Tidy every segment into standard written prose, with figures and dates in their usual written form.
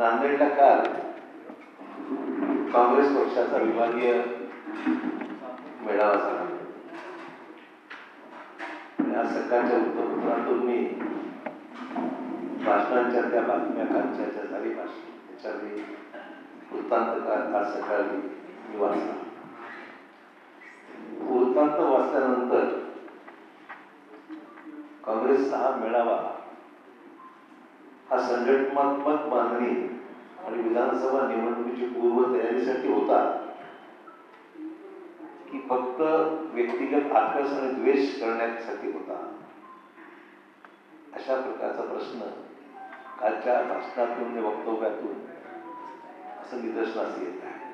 नांदेडला काल काँग्रेस पक्षाचा विभागीय मेळावा झाला. आज सकाळच्या वृत्तपत्रातून मी भाषणांच्या त्या बातम्या कालच्या झाली भाषण त्याच्या मी वृत्तांत आज सकाळी मी वाचला. वृत्तांत वाचल्यानंतर काँग्रेसचा हा मेळावा हा संघटनात्मक बांधणी आणि विधानसभा निवडणुकीची पूर्व तयारीसाठी होता की फक्त व्यक्तिगत आकर्षण आणि द्वेष करण्यासाठी होता, अशा प्रकारचा प्रश्न कालच्या भाषणातून वक्तव्यातून असं निदर्शनास येत आहे.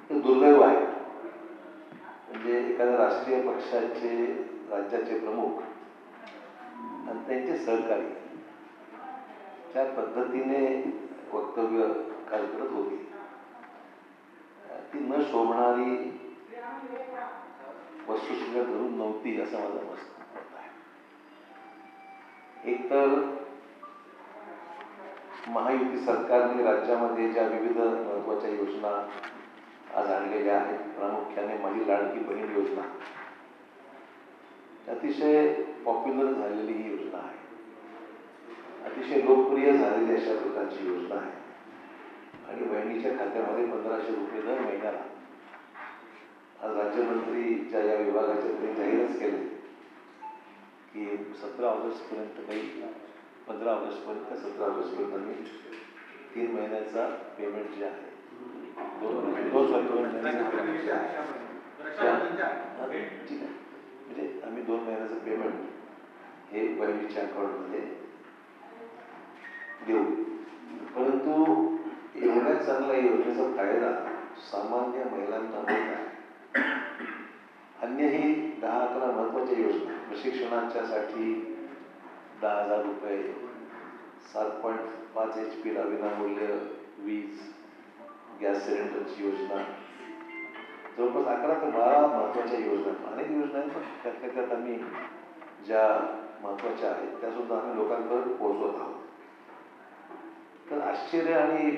हे दुर्दैव आहे. म्हणजे एखाद्या राष्ट्रीय पक्षाचे राज्याचे प्रमुख आणि त्यांचे सहकारी त्या पद्धतीने वक्तव्य काय करत होती ती न शोभणारी वस्तुस्थिती धरून नव्हती असं माझं मत आहे. एकतर महायुती सरकारने राज्यामध्ये ज्या विविध महत्वाच्या योजना आज आणलेल्या आहेत, प्रामुख्याने माझी लाडकी बहीण योजना अतिशय पॉप्युलर झालेली ही योजना आहे. अतिशय लोकप्रिय झालेली अशा प्रकारची योजना आहे आणि बहिणीच्या खात्यामध्ये 1500 रुपये दर महिन्याला. आज राज्यमंत्रीच्या या विभागाचे त्यांनी जाहीरच केले की 17 ऑगस्टपर्यंत काही 15 ऑगस्टपर्यंत 17 ऑगस्टपर्यंत आम्ही 3 महिन्याचा पेमेंट जे आहे ठीक आहे, म्हणजे आम्ही 2 महिन्याचं पेमेंट हे बहिणीच्या अकाउंटमध्ये देऊ. परंतु एवढ्या चांगल्या योजनेचा फायदा सामान्य महिलांना होत आहे. अन्यही 10-11 महत्वाच्या योजना, प्रशिक्षणाच्यासाठी 10,000 रुपये, 7.5 HP ला विनामूल्य वीज, गॅस सिलेंडरची योजना, जवळपास 11 ते 12 महत्वाच्या योजना, अनेक योजना आहेत. पण त्यात आम्ही ज्या महत्वाच्या आहेत त्या सुद्धा आम्ही लोकांपर्यंत पोहोचवत आहोत. तर आश्चर्य आणि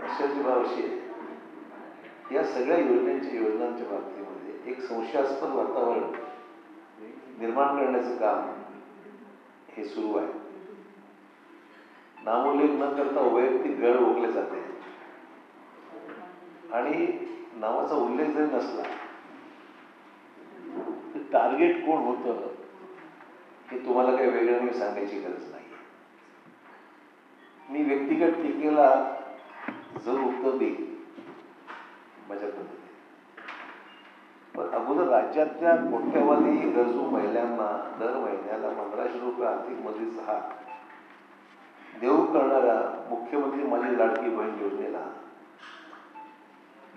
आश्चर्यभाव अशी आहे, या सगळ्या योजनांच्या बाबतीमध्ये एक संशयास्पद वातावरण निर्माण करण्याचं काम हे सुरू आहे. नामोल्लेख न करता वैयक्तिक गळ ओकले जाते आणि नावाचा उल्लेख जरी नसला तर टार्गेट कोण होतं हे तुम्हाला काही वेगळं सांगायची गरज नाही. मी व्यक्तिगत टीकेला जर उत्तर देईल माझ्या पद्धतीने, पण अगोदर राज्यातल्या कोट्यवधी गरजू महिलांना दर महिन्याला 1500 रुपये आर्थिक मदतीचा हात देऊ करणाऱ्या मुख्यमंत्री माझी लाडकी बहीण योजनेला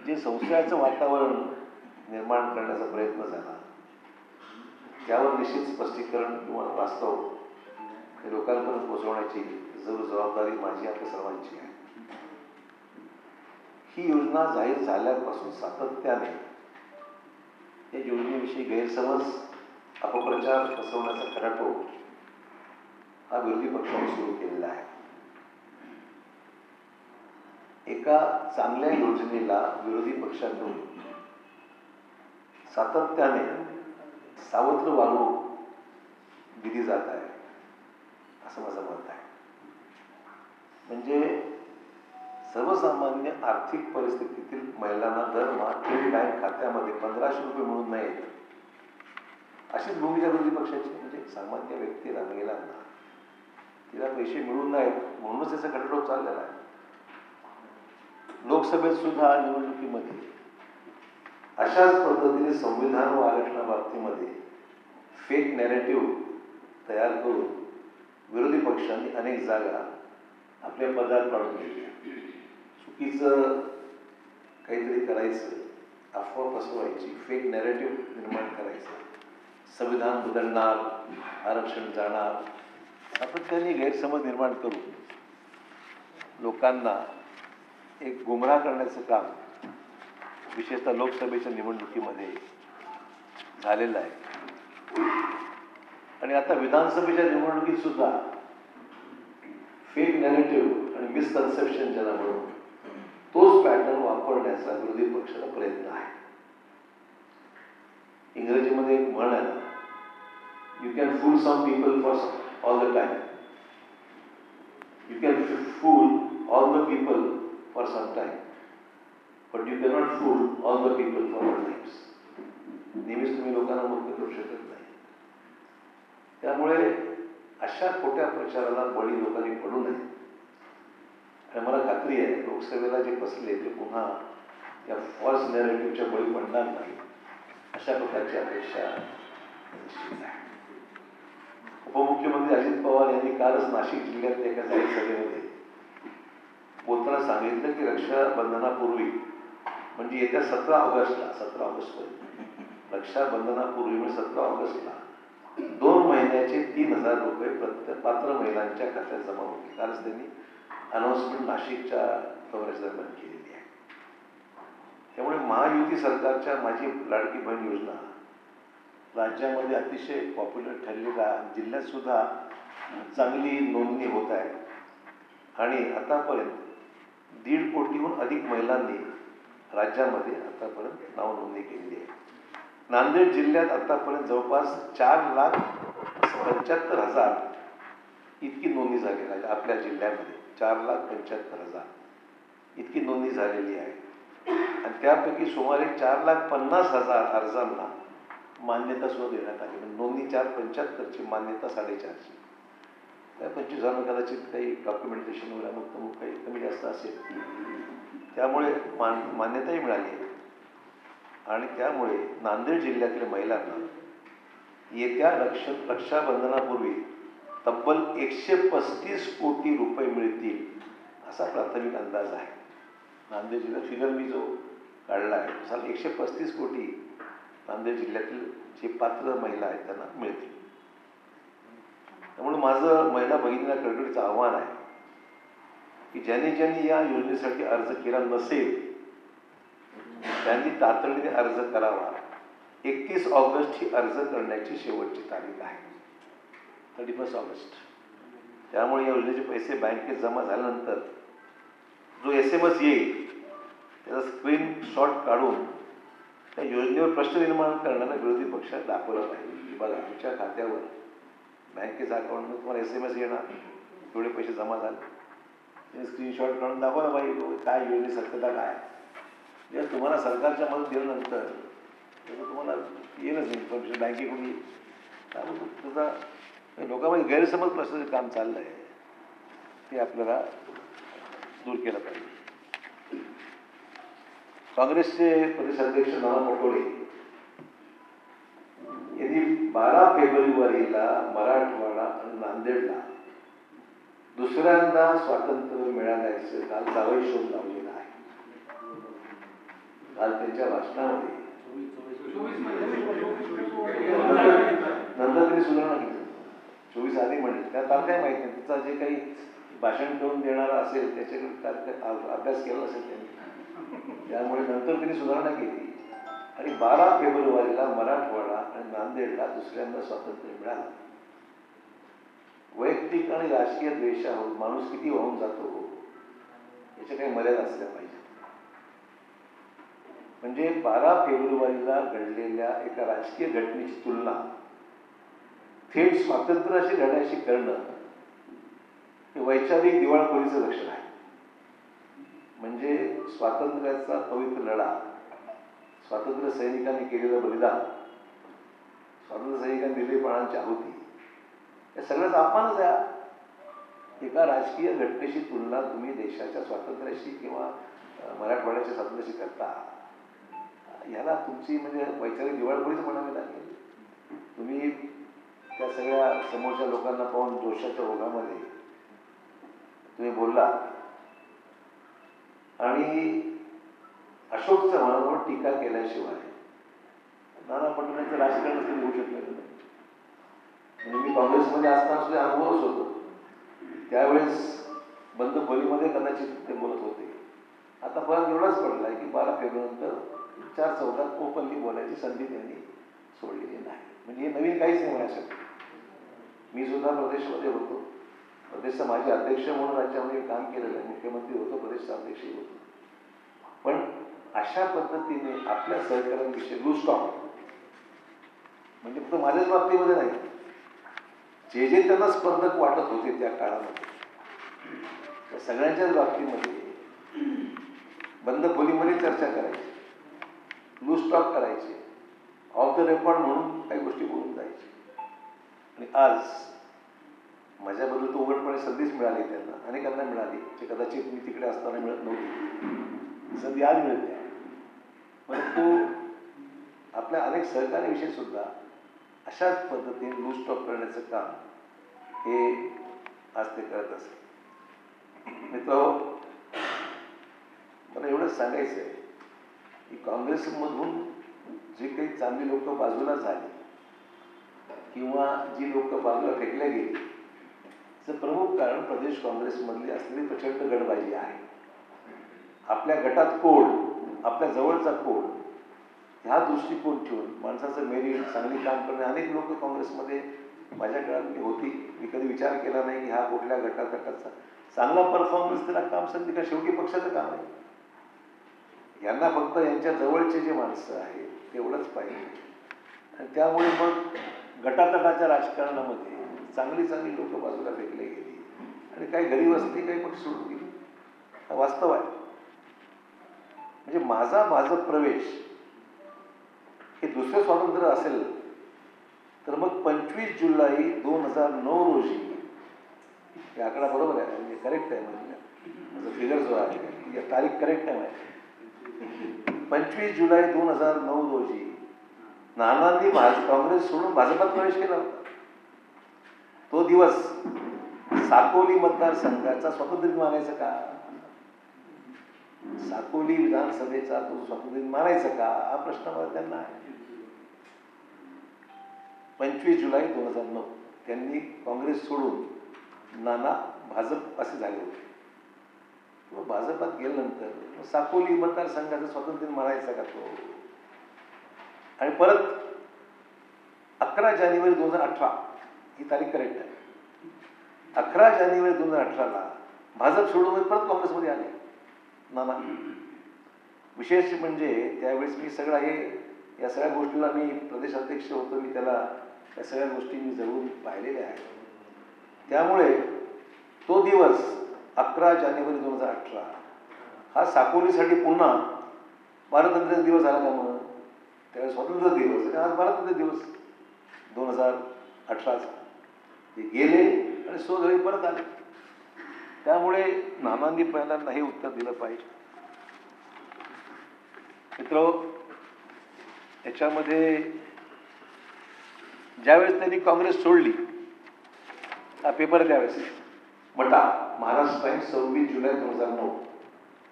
जे संशयाचं वातावरण निर्माण करण्याचा प्रयत्न झाला त्यावर निश्चित स्पष्टीकरण किंवा वास्तव हे लोकांपर्यंत पोहोचवण्याची जबाबदारी माझी आपल्या सर्वांची आहे. ही योजना जाहीर झाल्यापासून सातत्याने या योजनेविषयी गैरसमज, अपप्रचार पसरवण्याचा खटाटोप हा विरोधी पक्षाने सुरू केलेला आहे. एका चांगल्या योजनेला विरोधी पक्षातून सातत्याने सावत्र वागणूक दिली जात आहे असं माझं मत आहे. म्हणजे सर्वसामान्य आर्थिक परिस्थितीतील महिलांना दरमहा थेट बँक खात्यामध्ये 1500 रुपये मिळून नाहीत अशीच भूमिका विरोधी पक्षाची. म्हणजे सामान्य व्यक्तीला, महिलांना तिला पैसे मिळून नाहीत म्हणूनच त्याचा खटाटोप चाललेला आहे. लोकसभेत सुद्धा निवडणुकीमध्ये अशाच पद्धतीने संविधान व आरक्षणा बाबतीमध्ये फेक नॅरेटिव्ह तयार करून विरोधी पक्षांनी अनेक जागा आपल्या पदात काढून घेतल्या. चुकीचं काहीतरी करायचं, अफवा पसरवायची, फेक नॅरेटिव्ह निर्माण करायचं, संविधान बदलणार, आरक्षण जाणार, सातत्याने गैरसमज निर्माण करून लोकांना एक गुमराह करण्याचं काम विशेषतः लोकसभेच्या निवडणुकीमध्ये झालेलं आहे. आणि आता विधानसभेच्या निवडणुकीत सुद्धा फेक नॅरेटिव्ह आणि मिसकन्सेप्शन ज्याला म्हणून तोच पॅटर्न वापरण्याचा विरोधी पक्षाचा प्रयत्न आहे. इंग्रजीमध्ये एक म्हण आहे, you can fool some people for all the time, you can fool all the people for some time, but you cannot fool all the people for all times. नेहमीच तुम्ही लोकांना मूर्ख करू शकत नाही. त्यामुळे अशा खोट्या प्रचाराला बळी लोकांनी पडू नये. आणि मला खात्री आहे लोकसेवेला जे बसले ते पुन्हा या फॉल्स नॅरेटिव्हच्या बळी पडणार नाही, अशा प्रकारची अपेक्षा निश्चित आहे. उपमुख्यमंत्री अजित पवार यांनी कालच नाशिक जिल्ह्यात एका जाहीर सभेमध्ये बोलताना सांगितलं की रक्षाबंधनापूर्वी म्हणजे येत्या 17 ऑगस्टपर्यंत रक्षाबंधनापूर्वी म्हणजे 17 ऑगस्टला 2 महिन्याचे 3,000 रुपये प्रत्येक पात्र महिलांच्या खात्यात जमा होतील. कालच त्यांनी अनाउन्समेंट नाशिकच्या दौऱ्याच्या दरम्यान केलेली आहे. त्यामुळे महायुती सरकारच्या माझी लाडकी बहीण योजना राज्यामध्ये अतिशय पॉप्युलर ठरलेला, जिल्ह्यात सुद्धा चांगली नोंदणी होत आहे. आणि आतापर्यंत 1.5 कोटीहून अधिक महिलांनी राज्यामध्ये आतापर्यंत नाव नोंदणी केलेली आहे. नांदेड जिल्ह्यात आतापर्यंत जवळपास 4,75,000 इतकी नोंदणी झालेली आहे. आपल्या जिल्ह्यामध्ये 4,75,000 इतकी नोंदणी झालेली आहे. आणि त्यापैकी सुमारे 4,50,000 अर्जांना मान्यता सुद्धा देण्यात आली. म्हणजे नोंदणी 4,75,000ची, मान्यता 4,500ची. त्या 25,000 कदाचित काही डॉक्युमेंटेशन वगैरे अमुक काही कमी जास्त असेल. त्यामुळे मान्यताही मिळाली आहे. आणि त्यामुळे नांदेड जिल्ह्यातील महिलांना येत्या रक्षाबंधनापूर्वी तब्बल 135 कोटी रुपये मिळतील असा प्राथमिक अंदाज आहे. नांदेड जिल्ह्यात फिगर मी जो काढला आहे तसा 135 कोटी नांदेड जिल्ह्यातील जे पात्र महिला आहेत त्यांना मिळतील. त्यामुळे माझं महिला भगिनींना कळकळीचं आव्हान आहे की ज्यांनी या योजनेसाठी अर्ज केला नसेल त्यांनी तातडीने अर्ज करावा. 31 ऑगस्ट ही अर्ज करण्याची शेवटची तारीख आहे, 31 ऑगस्ट. त्यामुळे या योजनेचे पैसे बँकेत जमा झाल्यानंतर जो SMS येईल त्याचा स्क्रीनशॉट काढून त्या योजनेवर प्रश्न निर्माण करणारा विरोधी पक्षात दाखवला पाहिजे की बघा तुमच्या खात्यावर बँकेचा अकाउंटमध्ये तुम्हाला SMS येणार, तेवढे पैसे जमा झाले. त्याने स्क्रीनशॉट काढून दाखवला पाहिजे काय योजने सत्यता काय. जेव्हा तुम्हाला सरकारच्या मदत दिल्यानंतर तेव्हा तुम्हाला येईलच इन्फॉर्मेशन बँकेकडून येईल. त्यामुळे त्याचा लोकांमध्ये गैरसमज प्रश्नाचं काम चाललं आहे ते आपल्याला दूर केलं पाहिजे. काँग्रेसचे प्रदेशाध्यक्ष नाना पटोले यांनी 12 फेब्रुवारीला मराठवाडा आणि नांदेडला दुसऱ्यांदा स्वातंत्र्य मिळाल्याचं काल जावई शोध लावलेला आहे. काल त्यांच्या भाषणामध्ये नंतर त्यांनी सुधारणा केली. 24 आधी म्हणले त्या तारखा माहिती नाही. तिचा जे काही भाषण करून देणारा असेल त्याच्याकडे अभ्यास केला असेल त्यांनी, त्यामुळे नंतर त्यांनी सुधारणा केली आणि 12 फेब्रुवारीला मराठवाडा आणि नांदेडला दुसऱ्यांदा स्वातंत्र्य मिळालं. वैयक्तिक आणि राजकीय द्वेषावर माणूस किती वाहून जातो याच्या काही मर्यादा असल्या पाहिजे. म्हणजे 12 फेब्रुवारीला घडलेल्या एका राजकीय घटनेची तुलना थेट स्वातंत्र्याशी लढ्याशी करणं हे वैचारिक दिवाळखोरीचं लक्षण आहे. म्हणजे स्वातंत्र्याचा पवित्र लढा, स्वातंत्र्य सैनिकांनी केलेलं बलिदान, स्वातंत्र्य सैनिकांनी दिलेली प्राणांची आहुती, या सगळ्याचा अपमानच आहे. एका राजकीय घटनेची तुलना तुम्ही देशाच्या स्वातंत्र्याशी किंवा मराठवाड्याच्या स्वातंत्र्याशी करता, ह्याला तुमची म्हणजे वैचारिक दिवाळखोरीच म्हणावी लागेल. तुम्ही त्या सगळ्या समोरच्या लोकांना पाहून जोशाच्या ओघामध्ये तुम्ही बोलला आणि अशोक चव्हाणांवर टीका केल्याशिवाय नाना पटोलेंचं राजकारण कधी होऊ शकलेलं नाही. म्हणजे मी काँग्रेसमध्ये असताना सुद्धा अनुभवच होतो. त्यावेळेस बंद खोलीमध्ये कदाचित ते बोलत होते. आता परत एवढाच पडला की 12 फेब्रुवारीनंतर 4 चौकात ओपनली बोलायची संधी त्यांनी सोडलेली नाही. म्हणजे हे नवीन काहीच नाही माझ्यासाठी. मी सुद्धा प्रदेशमध्ये होतो, प्रदेशचा माझे अध्यक्ष म्हणून राज्यामध्ये काम केलेलं आहे, मुख्यमंत्री होतो, प्रदेशचा अध्यक्षही होतो. पण अशा पद्धतीने आपल्या सहकार्यांविषयी लूज टॉक, म्हणजे फक्त माझ्याच बाबतीमध्ये नाही, जे जे त्यांना स्पर्धक वाटत होते त्या काळामध्ये त्या सगळ्यांच्याच बाबतीमध्ये बंद खोलीमध्ये चर्चा करायची, लूज टॉक करायची, ऑफ द रेकॉर्ड म्हणून काही गोष्टी बोलून जायची. आणि आज माझ्याबद्दल तो उघडपणे संधीच मिळाली त्यांना, अनेकांना मिळाली, जे कदाचित मी तिकडे असताना मिळत नव्हती. संधी आज मिळते. परंतु आपल्या अनेक सहकार्याविषयी सुद्धा अशाच पद्धतीने लूज टॉक करण्याचं काम हे आज ते करत असत. मित्रांनो, मला एवढंच सांगायचं आहे की काँग्रेसमधून जे काही चांगली लोक बाजूला झाली किंवा जी लोक बाजूला फेकल्या गेली, त्याचं प्रमुख कारण प्रदेश काँग्रेसमधली असलेली प्रचंड गटबाजी आहे. आपल्या गटात कोण, आपल्या जवळचा कोण, ह्या दृष्टिकोन ठेवून माणसाचं मेरिट, चांगली काम करणे. अनेक लोक काँग्रेसमध्ये माझ्या काळात होती, मी कधी विचार केला नाही की हा कुठल्या गटाचा चांगला परफॉर्मन्स, त्याला काम संधी का, शेवटी पक्षाचं काम आहे. यांना फक्त यांच्या जवळचे जे माणसं आहेत तेवढंच पाहिजे. आणि त्यामुळे मग गटातटाच्या राजकारणामध्ये चांगली लोक बाजूला फेकले गेली आणि काही घरी बसली, काही पक्ष सोडून गेली. हा वास्तव आहे. म्हणजे माझा भाजप प्रवेश हे दुसरं स्वातंत्र्य असेल तर मग 25 जुलै 2009 रोजी, हे आकडा बरोबर आहे, म्हणजे करेक्ट आहे, माझा फिगर जो आहे या तारीख करेक्ट आहे. 25 जुलै 2009 रोजी नानांनी काँग्रेस सोडून भाजपात प्रवेश केला होता. तो दिवस साकोली मतदारसंघाचा स्वातंत्र्य दिन मानायचं का? साकोली विधानसभेचा तो स्वातंत्र्य दिन मानायचं का, हा प्रश्न मला त्यांना आहे. 25 जुलै 2009 त्यांनी काँग्रेस सोडून नाना भाजप असे झाले होते. मग भाजपात गेल्यानंतर साकोली मतदारसंघाचा स्वातंत्र्य दिन मानायचा का तो? आणि परत 11 जानेवारी 2018, ही तारीख करेक्ट आहे, 11 जानेवारी 2018ला भाजप सोडून परत काँग्रेसमध्ये आले नाना. विशेष म्हणजे त्यावेळेस मी सगळा या सगळ्या गोष्टीला, मी प्रदेशाध्यक्ष होतो, मी त्याला या सगळ्या गोष्टी मी जवळून पाहिलेल्या आहेत. त्यामुळे तो दिवस 11 जानेवारी 2018 हा साकोलीसाठी पुन्हा पारतंत्र्याचा दिवस झाला का? मग त्यावेळेस स्वातंत्र्य दिवस आणि आज पारतंत्र्य दिवस 2018चा. ते गेले आणि स्वघरी परत आले. त्यामुळे नानांनी पहिल्यांदा हे उत्तर दिलं पाहिजे. मित्र, याच्यामध्ये ज्यावेळेस त्यांनी काँग्रेस सोडली, हा पेपर त्यावेळेस बटा महाराष्ट्र टाइम्स 26 जुलै 2009,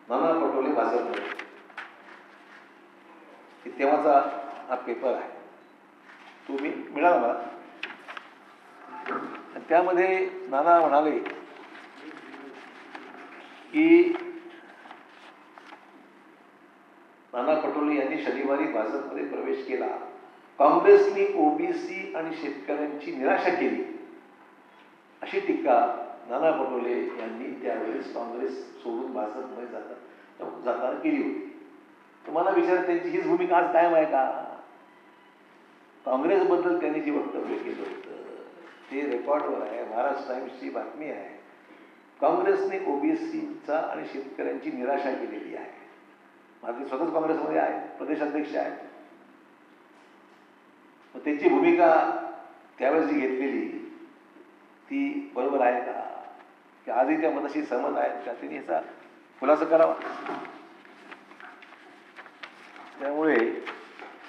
नाना पटोले भाजपमध्ये, तेव्हाचा हा पेपर आहे. तो मी मिळाला मला. त्यामध्ये नाना म्हणाले की नाना पटोले यांनी शनिवारी भाजपमध्ये प्रवेश केला. काँग्रेसने ओबीसी आणि शेतकऱ्यांची निराशा केली, अशी टीका नाना पटोले यांनी त्यावेळेस काँग्रेस सोडून भाजपमध्ये जाताना केली होती. तुम्हाला विचार, त्यांची हीच भूमिका आज कायम आहे का? काँग्रेसबद्दल त्यांनी जे वक्तव्य केलं होतं ते रेकॉर्डवर आहे, महाराष्ट्र टाइम्सची बातमी आहे. काँग्रेसने ओबीसीचा आणि शेतकऱ्यांची निराशा केलेली आहे. माझे स्वतःच काँग्रेसमध्ये आहे, प्रदेशाध्यक्ष आहेत. मग त्यांची भूमिका त्यावेळेस जी घेतलेली ती बरोबर आहे का? की आजही त्या मताशी सहमत आहेत का? त्यांनी याचा खुलासा करावा. त्यामुळे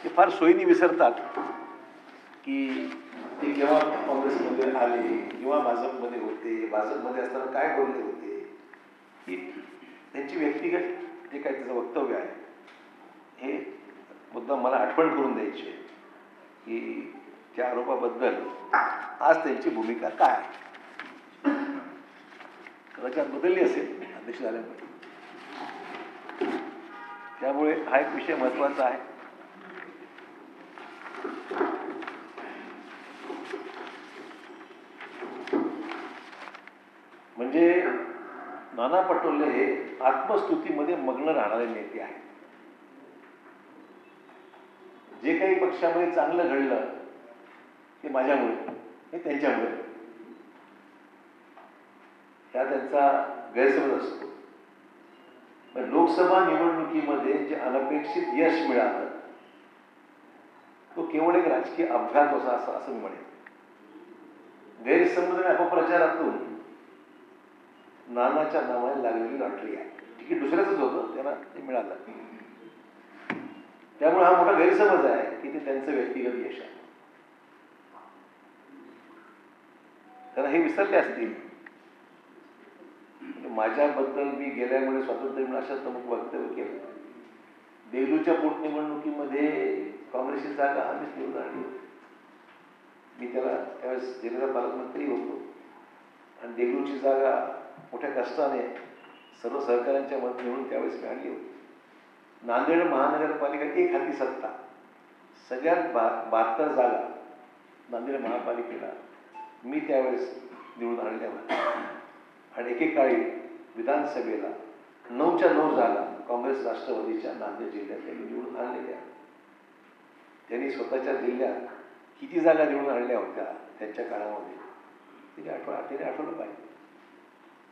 ते फार सोयीने विसरतात की ते केव्हा काँग्रेसमध्ये आले किंवा भाजपमध्ये होते, भाजपमध्ये असताना काय बोलले होते, की त्यांची व्यक्तिगत जे काही त्याचं वक्तव्य आहे हे मुद्दा मला आठवण करून द्यायची आहे की त्या आरोपाबद्दल आज त्यांची भूमिका काय आहे. कदाचित बदलली असेल अध्यक्ष झाल्यामुळे. त्यामुळे हा एक विषय महत्त्वाचा आहे. नाना पटोले हे आत्मस्तुतीमध्ये मग्न राहणारे नेते आहेत. जे काही पक्षामध्ये चांगलं घडलं ते माझ्यामुळे, हे त्यांच्यामुळे, हा त्यांचा गैरसमज असतो. पण लोकसभा निवडणुकीमध्ये जे अनपेक्षित यश मिळालं तो केवळ एक राजकीय अपघात होता असं मी म्हणेन. गैरसमज आणि अपप्रचारातून नानाच्या नावाने लागलेली लॉटरी आहे. तिकीट दुसऱ्याच होतं, त्यांना ते मिळालं. त्यामुळे हा मोठा गैरसमज आहे की ते त्यांचं व्यक्तिगत यश आहे. त्यांना हे विसरले असतील माझ्याबद्दल मी गेल्यामुळे स्वातंत्र्य मिळून अशा प्रमुख वक्तव्य केलं. देगलूरच्या पोटनिवडणुकीमध्ये काँग्रेसची जागा आम्हीच निवडून आणली. मी त्यावेळेस जिल्ह्याचा पालकमंत्री होतो आणि देगलूरची जागा मोठ्या कष्टाने सर्व सहकाऱ्यांच्या मत निवडून त्यावेळेस मी आणली होती. नांदेड महानगरपालिका एक हाती सत्ता, सगळ्यात 72 जागा नांदेड महापालिकेला मी त्यावेळेस निवडून आणल्या होत्या. आणि एकेकाळी विधानसभेला 9च्या 9 जागा काँग्रेस राष्ट्रवादीच्या नांदेड जिल्ह्यात निवडून आणलेल्या. त्यांनी स्वतःच्या जिल्ह्यात किती जागा निवडून आणल्या होत्या त्यांच्या काळामध्ये तिने आठवलं पाहिजे.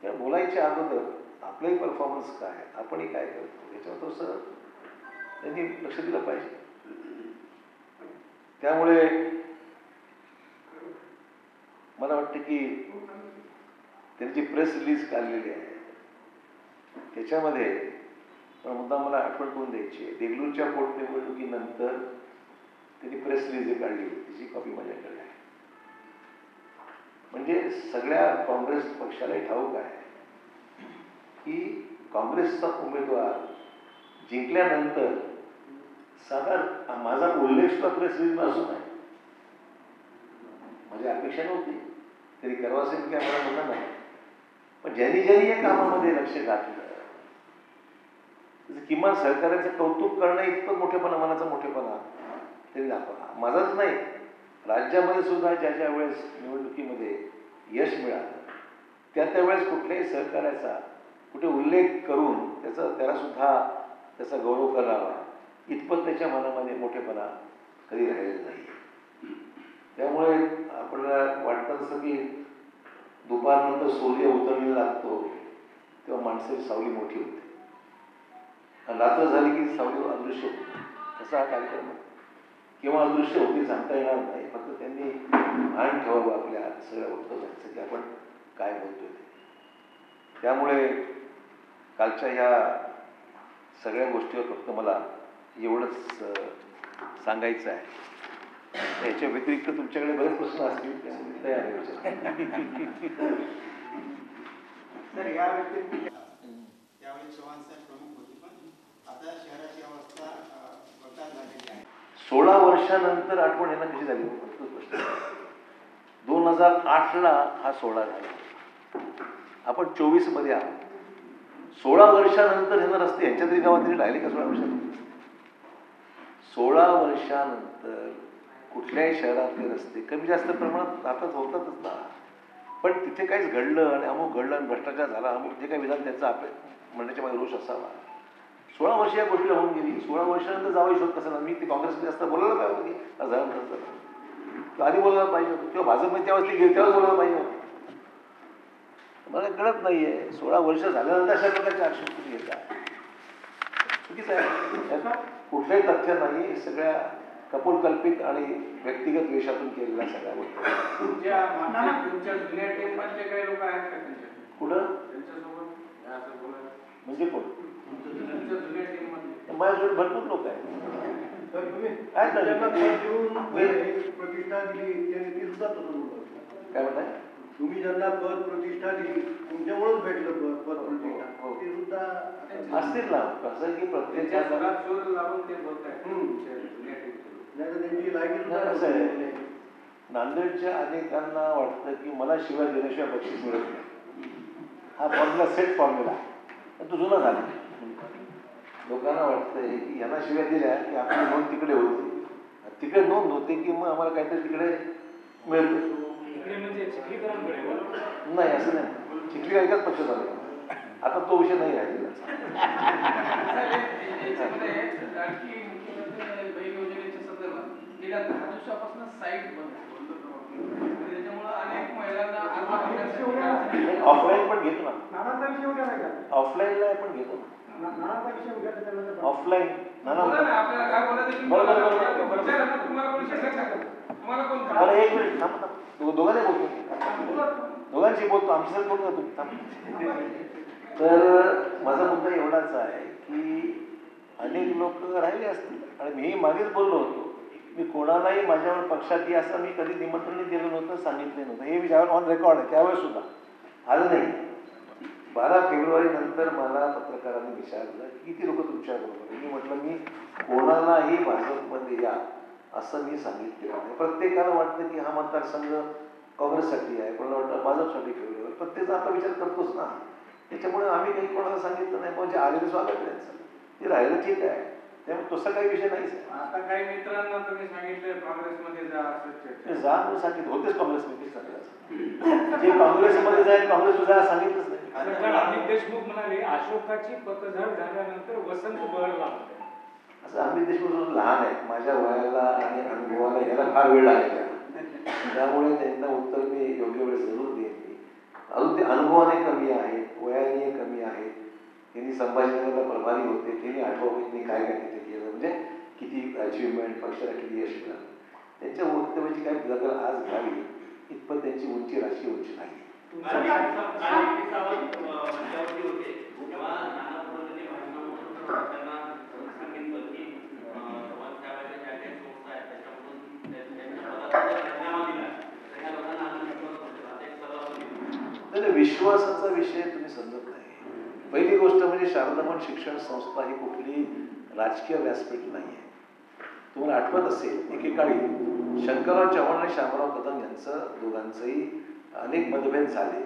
त्या बोलायच्या अगोदर आपलाही परफॉर्मन्स काय, आपणही काय करतो याच्यावर थोडंसं त्यांनी लक्ष दिलं पाहिजे. त्यामुळे मला वाटतं की त्यांची प्रेस रिलीज काढलेली आहे त्याच्यामध्ये मुद्दा मला आठवण करून द्यायची आहे. देगलूरच्या पोटनिवडणुकीनंतर त्यांनी प्रेस रिलीज काढली, त्याची कॉपी माझ्याकडे आहे. म्हणजे सगळ्या काँग्रेस पक्षालाही ठाऊक आहे की काँग्रेसचा उमेदवार जिंकल्यानंतर साधा माझा उल्लेख सुद्धा प्रेस रिलीज असू नये, माझी अपेक्षा नव्हती. तरी करवासे काय मला म्हणणार नाही. पण ज्यांनी या कामामध्ये लक्ष घातलं किमान सहकार्याचं कौतुक करणं इतकं मोठेपणा, मनाचा मोठेपणा त्यांनी दाखवला. माझाच नाही, राज्यामध्ये सुद्धा ज्या वेळेस निवडणुकीमध्ये यश मिळालं त्यावेळेस कुठल्याही सहकार्याचा कुठे उल्लेख करून त्याला सुद्धा त्याचा गौरव करावा इतपत त्याच्या मनामध्ये मोठेपणा कधी राहिलेला नाही. त्यामुळे आपल्याला वाटतं तसं की दुपारनंतर सूर्य उतरणीला लागतो तेव्हा माणसाची सावली मोठी होते आणि रात्र झाली की सावली अदृश्य होते. तसा हा कार्यक्रम किंवा अदृश्य होती सांगता येणार नाही. फक्त त्यांनी भान ठेवावं आपल्या सगळ्या वक्तव्यांचं की आपण काय बोलतोय ते. त्यामुळे कालच्या ह्या सगळ्या गोष्टीवर फक्त मला एवढंच सांगायचं आहे. याच्या व्यतिरिक्त तुमच्याकडे बरेच प्रश्न असतील त्यामुळे तयार आहे. सर या व्यतिरिक्त त्यावेळी चव्हाण साहेब प्रमुख होते, पण आता शहराची अवस्था बदल झालेली आहे. 16 वर्षानंतर आठवण येणं कशी झाली? 2008ला हा सोहळा झाला. आपण 24 मध्ये आहोत. 16 वर्षानंतर हे रस्ते यांच्या तरी गावात तरी राहिले का? 16 वर्षानंतर 16 वर्षानंतर कुठल्याही शहरातले रस्ते कमी जास्त प्रमाणात आता होतातच ना. पण तिथे काहीच घडलं आणि अमुक घडलं आणि भ्रष्टाचार झाला, अमुक जे काही विधान त्यांचा आपल्या म्हणण्याच्या मागे रोष असावा. 16 वर्ष या गोष्टीला होऊन गेली. 16 वर्षानंतर जावं शोध कसं ना. मी ते काँग्रेसमध्ये असता बोलायला पाहिजे होती की झालं आधी बोलायला पाहिजे होतं किंवा भाजपमध्ये त्यावेळेस ते गेले तेव्हाच बोलायला पाहिजे होतं. मला कळत नाहीये 16 वर्ष झाल्यानंतर अशा प्रकारचे आक्षेप तुम्ही घेता. चुकीचं आहे. याचा कुठलंही तथ्य नाही. सगळ्या कपोलकल्पित आणि व्यक्तिगत वेशातून केलेल्या सगळ्या गोष्टी. तुमच्या जुन्या टीममधले काही लोक आहेत का त्यांच्या कुठं त्यांच्यासोबत म्हणजे कोण? तुमच्या जुन्या टीममधले माझ्यासोबत भरपूर लोक आहेत. प्रतिष्ठा दिली काय म्हणताय? तुम्ही ज्यांना पद प्रतिष्ठा दिली तुमच्यामुळेच भेटलं पद प्रतिष्ठा ते सुद्धा असतील ना. कसं की प्रत्येक लावून ते बोलताय. त्यांची लायकी सुद्धा कसं आहे, नांदेडच्या अनेकांना वाटतं की मला शिवाय देण्याशिवाय बक्षीस मिळत नाही. हा फॉर्म्युला सेट फॉर्म्युला आहे. तो जुना झाला. लोकांना वाटतंय की यांना शिवाय दिल्या की आपली नोंद तिकडे होते, तिकडे नोंद होते की मग आम्हाला काहीतरी तिकडे मिळतं. नाही असं नाही. चिखली एकाच पक्ष झाले. आता तो विषय नाही राहिलेला. आणखी मुख्यमंत्री बहीण योजनेच्या संदर्भात गेल्या 10 दिवसापासून साईट बंद आहे. त्याच्यामुळे अनेक महिलांना ऑफलाईन पण घेतो ना, नानाचा विषय उद्या नाही का? ऑफलाईनला पण घेतो ना, नानाचा विषय उद्या त्याच्यानंतर ऑफलाईन. आपल्याला काय बोलायचं तुम्हाला कोण बरं एक मिनिट थांबा, दोघांनी बोलतो, दोघांशी बोलतो, आमच्यासाठी बोलतो तुम्ही. तर माझा मुद्दा एवढाच आहे की अनेक लोक राहिले असतील आणि मीही मागेच बोललो होतो, मी कोणालाही माझ्यावर पक्षात ये असं मी कधी निमंत्रण दिलं नव्हतं, सांगितलं नव्हतं. हे मी ऑन रेकॉर्ड आहे, त्यावेळेस सुद्धा. आज नाही, 12 फेब्रुवारी नंतर मला पत्रकारांनी विचारलं की किती लोक तुमच्याबरोबर. मी म्हटलं मी कोणालाही भाजपमध्ये या असं मी सांगितलेलं नाही. प्रत्येकाला वाटतं की हा मतदारसंघ काँग्रेससाठी आहे, कोणाला वाटतं भाजपसाठी फेब्रुवारी, प्रत्येकचा आता विचार करतोच ना. त्याच्यामुळे आम्ही काही कोणाला सांगितलं नाही, म्हणजे आलेलं स्वागत त्यांचं, ते राहिलं ठीक आहे. त्यामुळे तसा काही विषय नाहीच आहे. आता काही मित्रांना तुम्ही सांगितलं काँग्रेसमध्ये जा असं जा म्हणून सांगितलं होतेच काँग्रेसमध्ये, सांगितलं जे काँग्रेसमध्ये जाईल काँग्रेसमध्ये जा सांगितलंच नाही. अमित देशमुख म्हणाले अशोकाची पतझड झाल्यानंतर वसंत बहर लागतो. असं अमित देशमुख लहान आहेत, माझ्या वयाला आणि अनुभवाला याला फार वेळ लागेल, त्यामुळे त्यांना उत्तर मी योग्य वेळेस जरूर देईन. अजून ते अनुभवाने कमी आहेत, वयाने कमी आहेत. त्यांनी संभाजीनगरला प्रभारी होते, त्यांनी आठवणी काय काय तिथे केलं, म्हणजे किती अचिव्हमेंट, पक्षाला किती यश मिळालं. त्यांच्या वक्तव्याची काही दखल आज घ्यावी इतपत त्यांची उंची राजकीय उंची नाही. विश्वासाचा विषय तुम्ही समजत नाही. पहिली गोष्ट म्हणजे शारदामठ शिक्षण संस्था ही कुठली राजकीय व्यासपीठ नाही आहे. तुम्हाला आठवत असेल एकेकाळी शंकरराव चव्हाण आणि श्यामराव कदम यांचं दोघांचंही अनेक मतभेद झाले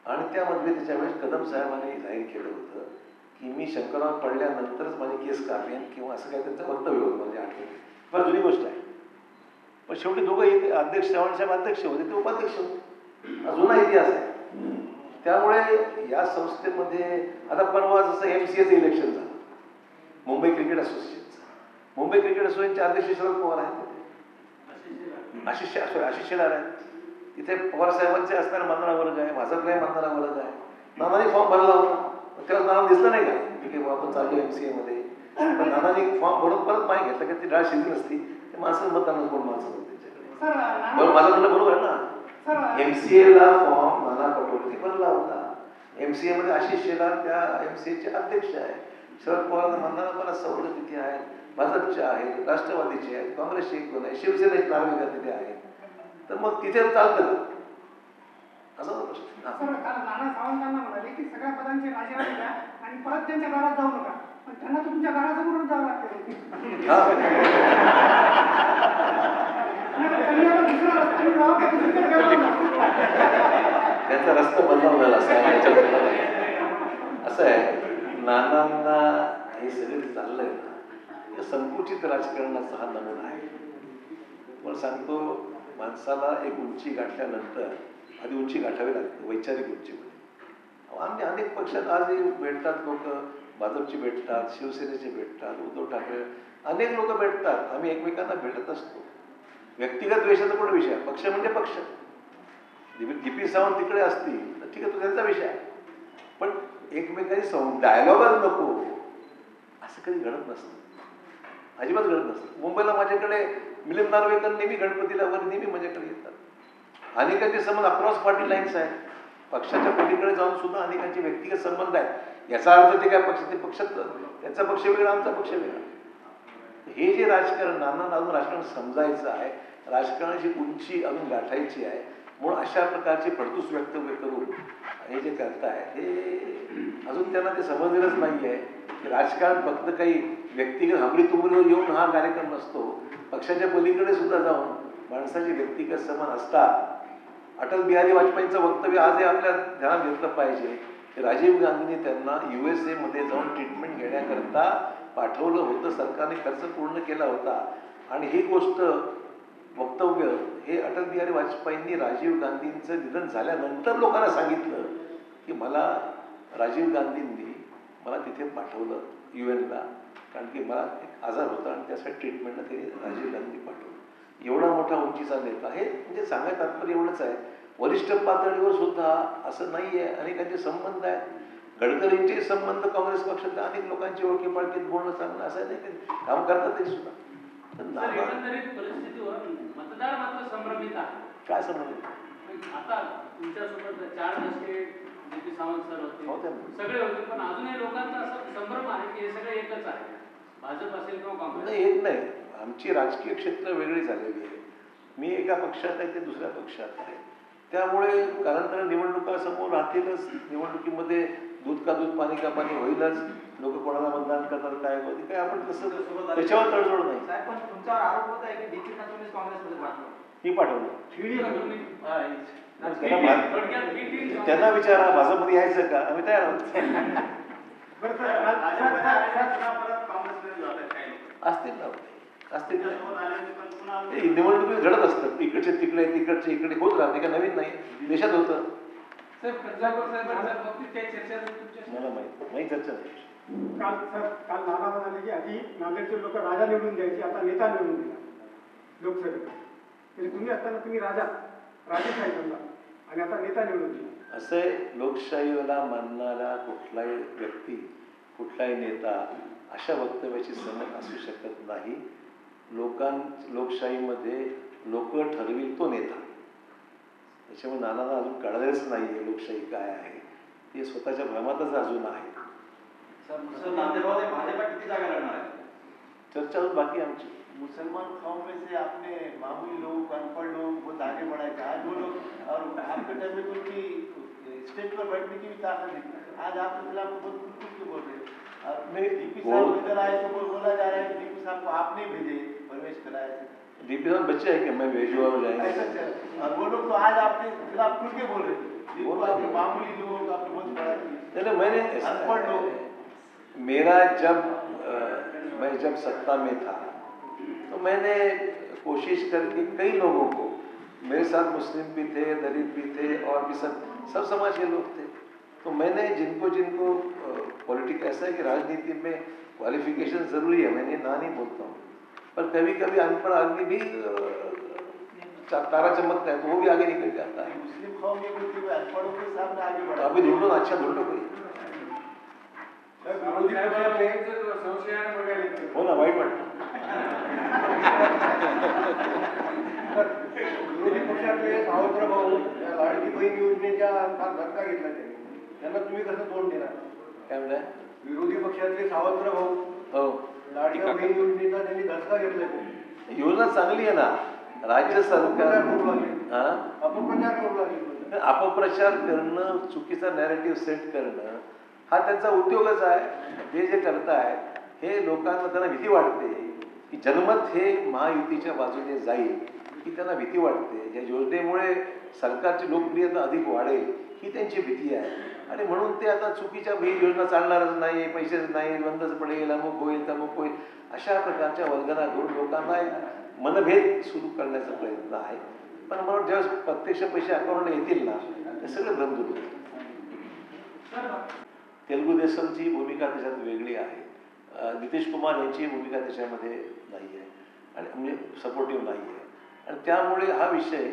आणि त्या मतभेदाच्या वेळेस कदम साहेबांनी जाहीर केलं होतं की मी शंकरराव पडल्यानंतरच माझी केस काढेन किंवा असं काही त्यांचं वक्तव्य होतं. म्हणजे आठवते फार जुनी गोष्ट आहे. पण शेवटी दोघं एक अध्यक्ष, चव्हाण साहेब अध्यक्ष होते, ते उपाध्यक्ष होते. जुना इतिहास आहे. त्यामुळे या संस्थेमध्ये आता परवा जसं MCAचं इलेक्शन झालं, मुंबई क्रिकेट असोसिएशनचं, मुंबई क्रिकेट असोसिएशनचे अध्यक्ष शरद पवार आहेत, आशिष शेलार आहेत. तिथे पवार साहेबांचे असणारा मानणारा वर्ग आहे, माझा काही मानणारा वर्ग आहे. नानांनी फॉर्म भरला होता, तेव्हा नाना दिसलं नाही का की आपण चाललो MCA मध्ये. पण नानांनी फॉर्म भरून परत माहिती घेतलं की ती डाळ शिजली नसती, ते माणसं मतदान कोण माणसं त्यांच्याकडे. बरं, माझं म्हणणं बरोबर आहे ना. MCA ला फॉर्म नाना पटोले भरला होता. MCA मध्ये आशिष शेलार त्या MCA चे अध्यक्ष आहे. शरद पवार म्हणणारा मला सवड तिथे आहेत, भाजपचे आहेत, राष्ट्रवादीचे आहेत, काँग्रेसचे एक दोन आहे, शिवसेनेचे नागरिक तिथे आहेत. तर मग तिथे चालतं असं नाना सावंतांना म्हणाले की सगळ्या पदांचे राजीनामे द्या आणि परत त्यांच्या दारात जाऊ नका, पण त्यांना तुमच्या दारासमोरून जावं लागतं. त्यांचा रस्ता बदलवलेला असं आहे. नानांना हे सगळं चाललंय ना, संकुचित राजकारणाचा हा नमुना आहे. पण सांगतो, माणसाला एक उंची गाठल्यानंतर आधी उंची गाठावी लागते, वैचारिक उंचीमध्ये. आम्ही अनेक पक्षात आजही भेटतात लोक, भाजपचे भेटतात, शिवसेनेचे भेटतात, उद्धव ठाकरे, अनेक लोक भेटतात. आम्ही एकमेकांना भेटत असतो. व्यक्तिगत द्वेषाचा पण विषय, पक्ष म्हणजे पक्ष. DP सावंत तिकडे असतील तर ठीक आहे, तो त्यांचा विषय आहे. पण एकमेकांनी डायलॉगच नको असं कधी घडत नसतं, अजिबात घडत नसतं. मुंबईला माझ्याकडे मिलिंद नार्वेकर नेहमी गणपतीला वगैरे नेहमी माझ्याकडे येतात. अनेकांचे संबंध अक्रॉस पार्टी लाईन्स आहेत. पक्षाच्या पलीकडे जाऊन सुद्धा अनेकांचे व्यक्तिगत संबंध आहेत. याचा अर्थ ते काय पक्ष, ते पक्षात त्यांचा पक्ष वेगळा, आमचा पक्ष वेगळा. हे जे राजकारण, नाना अजून राजकारण समजायचं आहे, राजकारणाची उंची अजून गाठायची आहे. म्हणून अशा प्रकारचे फडतूस वक्तव्य करून हे जे करताय हे अजून त्यांना ते समजलेलंच नाही आहे की राजकारण फक्त काही व्यक्तिगत हमरी तुमरीवर येऊन हा कार्यक्रम नसतो. पक्षाच्या पलीकडे सुद्धा जाऊन माणसाचे व्यक्तिगत संबंध असतात. अटल बिहारी वाजपेयींचं वक्तव्य आजही आपल्या ध्यानात घेतलं पाहिजे की राजीव गांधींनी त्यांना USA मध्ये जाऊन ट्रीटमेंट घेण्याकरता पाठवलं होतं, सरकारने खर्च पूर्ण केला होता. आणि ही गोष्ट वक्तव्य हे अटल बिहारी वाजपेयींनी राजीव गांधींचं निधन झाल्यानंतर लोकांना सांगितलं की मला राजीव गांधींनी मला तिथे पाठवलं UN ला, कारण की मला एक आजार होता आणि त्यासाठी ट्रीटमेंटला त्यांनी राजीव गांधी पाठवलं. एवढा मोठा उंचीचा नेता, हे म्हणजे सांगायचं तात्पर्य एवढंच आहे, वरिष्ठ पातळीवर सुद्धा असं नाही आहे. अनेकांचे संबंध आहेत, गडकरींचे संबंध काँग्रेस पक्षातल्या अनेक लोकांची ओळखी पाळखीत बोलणं चांगलं असं नाही, ते काम करतात ते सुद्धा. सर, एकंदरीत परिस्थितीवर मतदार मात्र संभ्रमित आहे. काय संबंध? आता तुमच्यासोबत 4 दशके जे सावंत सर होते होते, ना. सगळे होते, पण अजूनही लोकांचा असं संभ्रम आहे की हे सगळे एकच आहे, भाजप असेल किंवा काँग्रेस. नाही, एक नाही, आमची राजकीय क्षेत्र वेगळी झालेली आहे. मी एका पक्षात आहे, ते दुसऱ्या पक्षात आहे. त्यामुळे कालांतराने निवडणुका समोर राहतीलच. निवडणुकीमध्ये दूध का दूध पाणी का पाणी होईलच. लोक कोणाला मतदान करतात काय होते काय आपण तसं त्याच्यावर तडजोड नाही. साहेब, पण तुमच्यावर आरोप होत आहे की DP ना तुम्हीच काँग्रेसमध्ये पाठवलं. मी पाठवलं. थोडक्यात त्यांना विचारा भाजपमध्ये यायचं का, आम्ही तयार आहोत. असतील ना, असतील ना. ते निवडणुकीत घडत असतं, इकडचे तिकडे तिकडचे इकडे होत राहते, का नवीन नाही, देशात होतं. मला माहिती चर्चा नाही. काल नाना म्हणाले की आधी नांदेडचे लोक राजा निवडून द्यायचे, आता नेता निवडून दिला लोकसभेत. म्हणजे तुम्ही असताना तुम्ही राजेशाही बनला आणि आता नेता निवडून दिला. असे लोकशाहीला मानणारा कुठलाही व्यक्ती, कुठलाही नेता अशा वक्तव्याची समज असू शकत नाही. लोकशाहीमध्ये लोक ठरविल तो नेता. त्याच्यामुळे नानांना अजून कळलेच नाही आहे लोकशाही काय आहे, ते स्वतःच्या भ्रमातच अजून आहे. भाजपा किती जागा लढणार आहे? चर्चा अजून बाकी आमची. मुसलमान कौम में से आपने मामूली लोग, अनपढ़ लोग बहुत आगे बढ़ा है। आज वो लोग और आपके टाइम में उनकी स्टेज पर बैठने की भी ताकत नहीं। आज आपके खिलाफ बहुत खुल के बोल रहे हैं। और DP साहब इधर आए तो बोला जा रहा है कि DP साहब को आपने भेजे प्रवेश कराया। DP साहब बच्चे है कि मैं भेजू और जाएंगे। और वो लोग तो आज आपके खिलाफ खुल के बोल रहे थे। वो आपके मामूली लोग, आपने बहुत बड़ा नहीं, मैंने अनपढ़ लोग, मेरा मैं जब सत्ता में था तो मैंने कोशिश करके कई लोगों को, मेरे साथ मुस्लिम भी थे, दलित भी थे और भी सब समाज के लोग थे, तो मैंने जिनको पॉलिटिक्स ऐसा है कि राजनीति में क्वालिफिकेशन ज़रूरी है, मैंने ना नहीं बोलता हूँ, पर कभी कभी अनपढ़ आदमी भी तारा चमकता है तो वो भी आगे निकल जाता है। मुस्लिम कौम ये बोलती है अनपढ़ों के सामने आगे बढ़ा। अभी ढूंढो ना, अच्छा ढूंढो कोई। हो ना, वाईट वाटतं. विरोधी पक्षातले सावत्र भाऊ या लाडकी बहीण योजनेच्या फार धक्का घेतला त्यांना तुम्ही कसं तोंड देणार? काय म्हणताय? विरोधी पक्षातले सावत्र भाऊ हो, लाडक्या बहीण योजनेचा त्यांनी धक्का घेतला. योजना चांगली आहे ना. राज्य सरकार अपप्रचार करू लागले. अपप्रचार करणं, चुकीचा नॅरेटिव्ह सेट करणं हा त्यांचा उद्योगच आहे. जे करताय हे लोकांना, त्यांना भीती वाटते की जनमत हे महायुतीच्या बाजूने जाईल, ही त्यांना भीती वाटते. या योजनेमुळे सरकारची लोकप्रियता अधिक वाढेल ही त्यांची भीती आहे. आणि म्हणून ते आता चुकीच्या ही योजना चालणारच नाही, पैसेच नाही, बंदच पडेल, अमुक होईल तमुक होईल, अशा प्रकारच्या वल्गना करून लोकांना एक मनभेद सुरू करण्याचा प्रयत्न आहे. पण म्हणून जेव्हा प्रत्यक्ष पैसे अकाउंटला येतील ना, ते सगळं बंद होईल. तेलुगू देशमची भूमिका त्याच्यात वेगळी आहे. नितीश कुमार यांची भूमिका त्याच्यामध्ये नाही आहे आणि म्हणजे सपोर्टिव्ह नाही आहे. आणि त्यामुळे हा विषय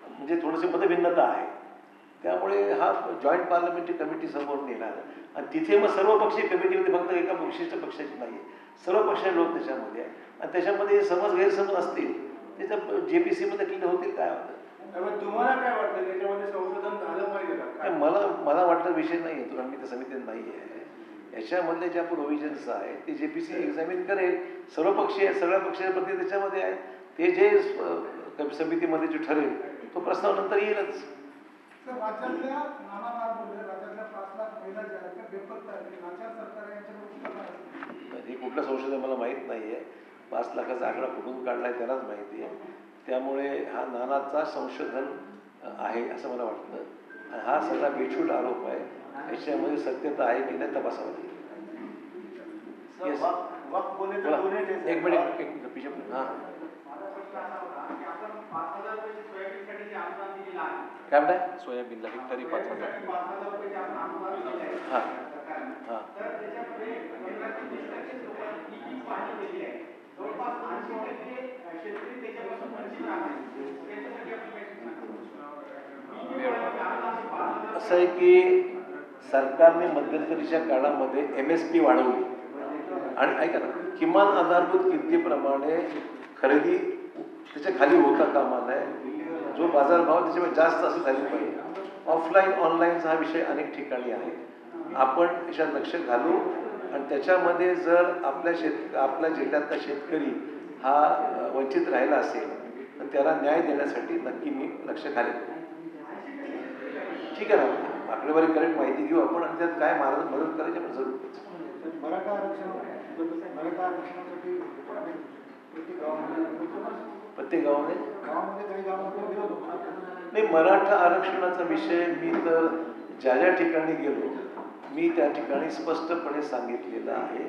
म्हणजे थोडीशी मतभिन्नता आहे. त्यामुळे हा जॉईंट पार्लमेंटरी कमिटी समोर नेणार आणि तिथे मग सर्वपक्षीय कमिटीमध्ये फक्त एका विशिष्ट पक्षाची नाही आहे, सर्व पक्षीय लोक त्याच्यामध्ये आहे. आणि त्याच्यामध्ये समज गैरसमज असतील त्याच्या JPC मध्ये क्लिअर होतील. काय होतं तुम्हाला काय वाटतं त्याच्यामध्ये संशोधन झालं पाहिजे का? मला वाटतं विषय नाही आहे, तुला मी त्या समितीत नाही आहे. याच्यामधले ज्या प्रोव्हिजन्स आहे ते JPC एक्झामिन करेल. सर्वपक्षीय सगळ्या पक्षीय प्रति त्याच्यामध्ये आहे. ते जे समितीमध्ये जे ठरेल तो प्रस्ताव नंतर येईलच. राज्यातल्या नाना काय बोलले, राज्यातल्या 5 लाख महिला ज्या आहेत त्या बेपत्ता आहेत, राज्य सरकार यांच्यावर हे कुठलं संशोधन मला माहीत नाही आहे. 5 लाखाचा आकडा कुठून काढलाय त्यालाच माहिती आहे. त्यामुळे हा नानाचा संशोधन आहे असं मला वाटतं. हा सगळा बेछूट आरोप आहे. याच्यामध्ये सत्यता आहे की नाही तपासावं लागेल. एक मिनिट. हां, आपण 5,000 रुपये सोयाबीनसाठी जे अनुदान दिले काय म्हणताय? सोयाबीनला हेक्टरी 5,000. हां हां तर त्याच्यामध्ये 15 ते 20% लोकांनी पीक पाहणी केली आहे. जवळपास 80% शेतकरी त्याच्यापासून वंचित राहतात. त्याच्यासाठी आपण काय सूचना असं आहे की सरकारने मध्यंतरीच्या काळामध्ये MSP वाढवली आणि ऐका ना, किमान आधारभूत किमतीप्रमाणे खरेदी त्याच्या खाली होता कामा नये. जो बाजारभाव त्याच्यामुळे जास्त असं झाली पाहिजे. ऑफलाईन ऑनलाईनचा हा विषय अनेक ठिकाणी आहे. आपण याच्यात लक्ष घालू आणि त्याच्यामध्ये जर आपल्या जिल्ह्यातला शेतकरी हा वंचित राहिला असेल तर त्याला न्याय देण्यासाठी नक्की मी लक्ष घालेन. ठीक आहे ना, आकडेवारी करेक्ट माहिती घेऊ आपण आणि त्यात काय मदत करायची आपण जरूर. मराठा आरक्षणासाठी प्रत्येक गावामध्ये काही गावामध्ये नाही, मराठा आरक्षणाचा विषय मी तर ज्या ज्या ठिकाणी गेलो मी त्या ठिकाणी स्पष्टपणे सांगितलेलं आहे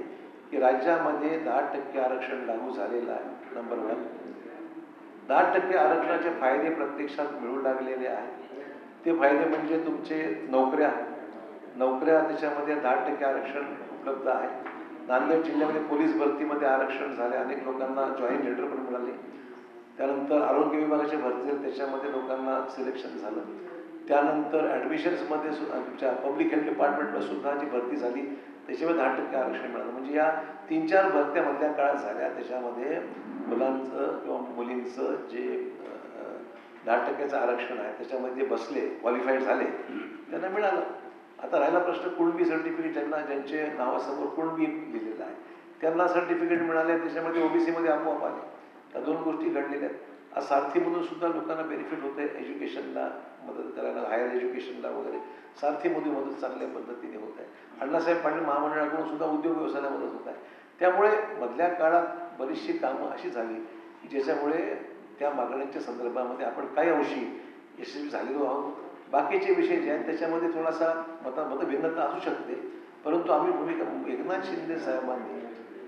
की राज्यामध्ये 10% आरक्षण लागू झालेलं आहे. नंबर 1. 10% आरक्षणाचे फायदे प्रत्यक्षात मिळू लागलेले आहेत. ते फायदे म्हणजे तुमचे नोकऱ्या त्याच्यामध्ये 10% आरक्षण उपलब्ध आहे. नांदेड जिल्ह्यामध्ये पोलीस भरतीमध्ये आरक्षण झाले, अनेक लोकांना जॉईन लेटर पण मिळाले. त्यानंतर आरोग्य विभागाची भरती झाली, त्याच्यामध्ये लोकांना सिलेक्शन झालं. त्यानंतर ॲडमिशन्समध्ये सुद्धा तुमच्या पब्लिक हेल्थ डिपार्टमेंटमध्ये सुद्धा जी भरती झाली त्याच्यामध्ये 10% आरक्षण मिळालं. म्हणजे या 3-4 भरत्या मधल्या काळात झाल्या, त्याच्यामध्ये मुलांचं किंवा मुलींचं जे 10% आरक्षण आहे त्याच्यामध्ये बसले, क्वालिफाईड झाले, त्यांना मिळालं. आता राहिला प्रश्न कुणबी सर्टिफिकेट ज्यांचे नावासमोर कुणबी लिहिलेलं आहे त्यांना सर्टिफिकेट मिळाले, त्याच्यामध्ये OBC मध्ये आपोआप आले. त्या 2 गोष्टी घडलेल्या आहेत. आज सारथीमधून सुद्धा लोकांना बेनिफिट होते, एज्युकेशनला मदत करायला, हायर एज्युकेशनला वगैरे सारथीमध्ये मदत चांगल्या पद्धतीने होत आहे. अण्णासाहेब पाटील महामंडळाकडून सुद्धा उद्योग व्यवसायाला मदत होत आहे. त्यामुळे मधल्या काळात बरीचशी कामं अशी झाली की ज्याच्यामुळे त्या मागण्यांच्या संदर्भामध्ये आपण काही अंशी यशस्वी झालेलो आहोत. बाकीचे विषय जे आहेत त्याच्यामध्ये थोडासा मतभिन्नता असू शकते, परंतु आम्ही भूमिका एकनाथ शिंदे साहेबांनी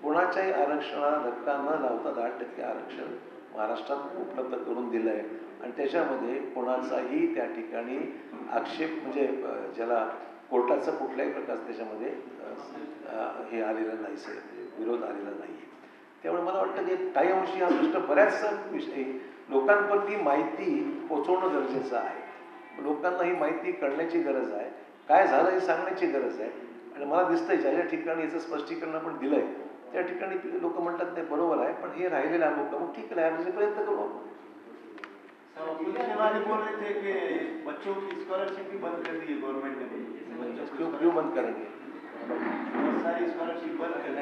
कोणाच्याही आरक्षणाला धक्का न लावता 10% आरक्षण महाराष्ट्रात उपलब्ध करून दिलं आहे आणि त्याच्यामध्ये कोणाचाही त्या ठिकाणी आक्षेप म्हणजे ज्याला कोर्टाचा कुठल्याही प्रकारचा त्याच्यामध्ये हे आलेलं नाही, विरोध आलेला नाही. त्यामुळे मला वाटतं की काही अंशी हा प्रश्न बऱ्याचशा विषयी लोकांपर्यंत माहिती पोचवणं गरजेचं आहे. लोकांना ही माहिती कळण्याची गरज आहे, काय झालं हे सांगण्याची गरज आहे. आणि मला दिसतंय ज्या ज्या ठिकाणी याचं स्पष्टीकरण आपण दिलंय त्या ठिकाणी लोक म्हणतात नाही बरोबर आहे, पण हे राहिलेलं आहे मग ठीक आहे म्हणजे प्रयत्न करू. पुलिस वाले बोल रहे थे कि बच्चों की स्कॉलरशिप भी बंद कर दी है गवर्नमेंट ने. क्यों बंद करेंगे? बहुत सारी स्कॉलरशिप बंद कर दी.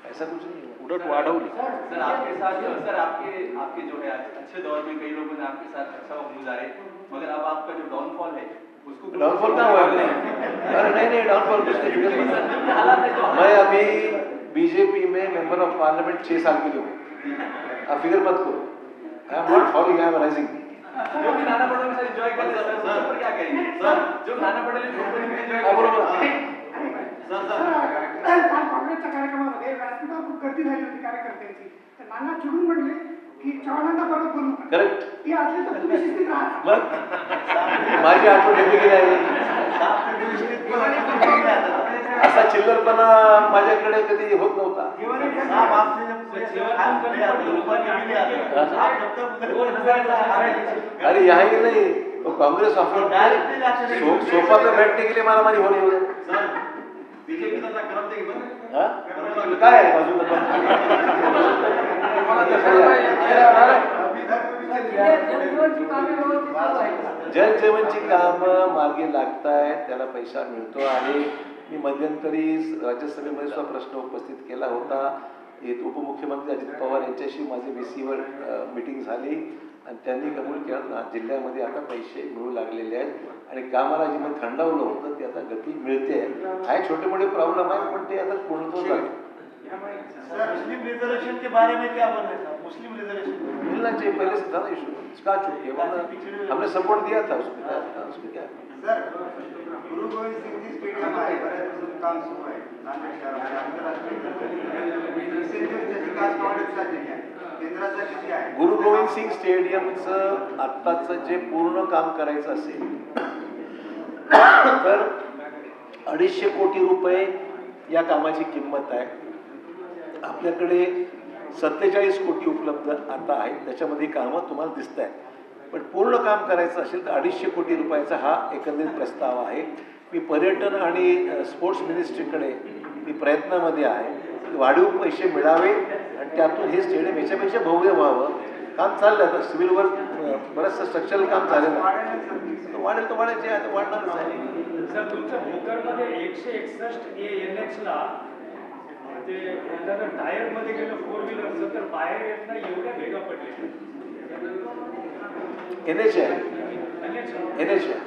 ऐसा कुछ नहीं है. उलट वाढवली. सर आपके साथ सर आपके जो है अच्छे दौर में कई लोगों ने आपके साथ अच्छा वक्त गुजारे, मगर अब आपका जो डाउनफॉल है उसको डाउनफॉल क्या हुआ? अरे नहीं डाउनफॉल कुछ नहीं. मैं अभी बीजेपी में मेंबर ऑफ पार्लियामेंट 6 साल के लिए हूँ. आप फिक्र मत करो. I am not falling, I am rising. जो भी नाना पटोले सर एंजॉय कर रहे हैं सर, पर क्या कहेंगे सर? जो नाना पटोले में एंजॉय बरोबर. काल काँग्रेसच्या कार्यक्रमामध्ये व्यासपीठावर खूप गर्दी झाली होती कार्यकर्त्यांची. तर नाना चिडून म्हणले की चव्हाणांना परत बोलू. करेक्ट. ती असली तर तुम्ही शिस्तीत राहा. मग माझी आठवण येते की नाही? असा चिल्लरपणा माझ्याकडे कधी होत नव्हता. अरे यही नहीं, तो कांग्रेस सोफा पे बैठने के लिए मारा मारी हो रही है. काय आहे बाजूला जलजीवनची कामं मार्गी लागतायत, त्याला पैसा मिळतो आहे. मी मध्यंतरी राज्यसभेमध्ये सुद्धा प्रश्न उपस्थित केला होता. उपमुख्यमंत्री अजित पवार यांच्याशी माझी VCवर मीटिंग झाली आणि त्यांनी कबूल केलं जिल्ह्यामध्ये आता पैसे मिळू लागलेले आहेत आणि कामाला जे मी थंडावलं होतं ते आता गती मिळते. आहे छोटे मोठे प्रॉब्लेम आहेत पण ते आता पूर्णत्व झाले. मुस्लिम रिजर्वेशन के बारे में क्या बोल रहे थे? मुस्लिम रिजर्वेशन मिलना चाहिए, पहले से था इशू, इसका चुके हमने सपोर्ट दिया था उसमें क्या सर गुरु गोविंद सिंह जी स्टेडियम आहे, बऱ्याच काम सुरू आहे नांदेड शहरामध्ये आंतरराष्ट्रीय विकास काँग्रेसचा जिल्हा आहे. केंद्राचा किती आहे? गुरु गोविंद सिंग स्टेडियमचं आत्ताचं जे पूर्ण काम करायचं असेल तर 250 कोटी रुपये या कामाची किंमत आहे. आपल्याकडे 47 कोटी उपलब्ध आता आहेत, त्याच्यामध्ये कामं तुम्हाला दिसत आहेत. पण पूर्ण काम करायचं असेल तर 250 कोटी रुपयाचा हा एकंदरीत प्रस्ताव आहे. मी पर्यटन आणि स्पोर्ट्स मिनिस्ट्रीकडे मी प्रयत्नामध्ये आहे, वाढीव पैसे मिळावे आणि त्यातून हे स्टेडियम याच्यापेक्षा भव्य व्हावं. काम चाललं आता, सिव्हिलवर बरंचसं स्ट्रक्चरल काम झालेलं आहे. वाढेल तर वाढेल, जे आहे ते वाढणारच आहे. सर तुमच्या भोकरमध्ये 161 NH ला ते टायरमध्ये गेलं 4 व्हीलरचं तर बाहेर येत नाही, एवढ्या भेगा पडले. NH आहे, NH आहे.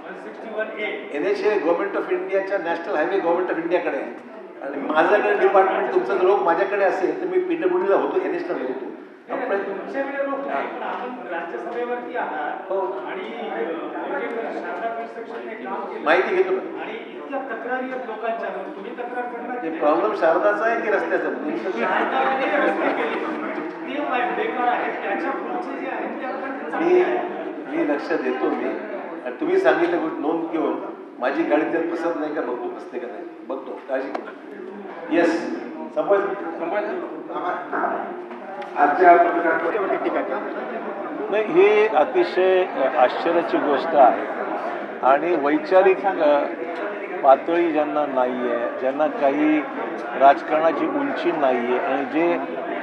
161A NH हे गव्हर्नमेंट ऑफ इंडियाच्या नॅशनल हायवे गव्हर्नमेंट ऑफ इंडियाकडे आहे. आणि माझ्याकडे डिपार्टमेंट तुमचं रोग माझ्याकडे असेल तर मी PWDला होतो, NH ला होतो. तुमच्याकडे रोग नाही, पण आपण राज्यसभेवरती आहात आणि शारदा कन्स्ट्रक्शनने काम केलं, माहिती घेतो ना. आणि इतक्या तक्रारी आहेत लोकांच्या, तुम्ही तक्रार करणार ते प्रॉब्लेम शारदाचा आहे की रस्त्याचा? शारदाने रस्ते केले ते बेकार आहेत, त्याच्या पुढचे जे आहेत ते आपण चांगले आहेत. मी लक्ष देतो. मी आणि तुम्ही सांगितलं गोष्ट नोंद घेऊन माझी गाडी त्यात फसत नाही का बघतो, बसते का नाही बघतो, काळजी करू. येस, नाही, हे अतिशय आश्चर्याची गोष्ट आहे. आणि वैचारिक पातळी ज्यांना नाही आहे, ज्यांना काही राजकारणाची उंची नाही आहे आणि जे